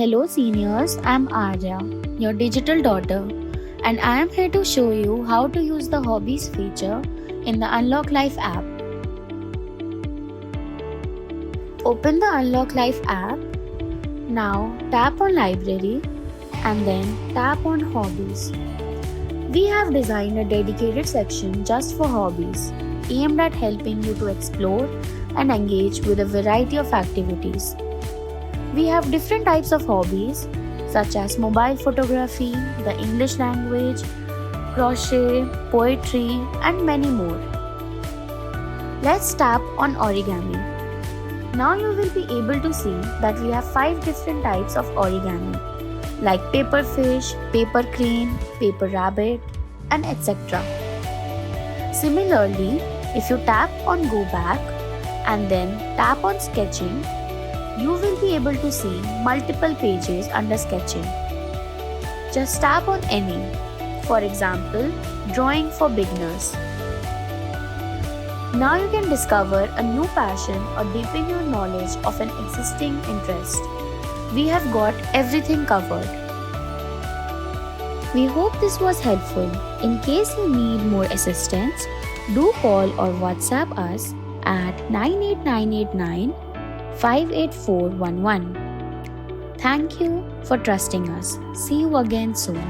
Hello seniors, I'm Arya, your digital daughter, and I am here to show you how to use the Hobbies feature in the UnlockLife app. Open the UnlockLife app. Now tap on Library and then tap on Hobbies. We have designed a dedicated section just for hobbies, aimed at helping you to explore and engage with a variety of activities. We have different types of hobbies such as mobile photography, the English language, crochet, poetry, and many more. Let's tap on origami. Now you will be able to see that we have 5 different types of origami like paper fish, paper crane, paper rabbit, and etc. Similarly, if you tap on go back and then tap on sketching, you will be able to see multiple pages under sketching. Just tap on any, for example, drawing for beginners. Now you can discover a new passion or deepen your knowledge of an existing interest. We have got everything covered. We hope this was helpful. In case you need more assistance, do call or WhatsApp us at 98989 58411. Thank you for trusting us. See you again soon.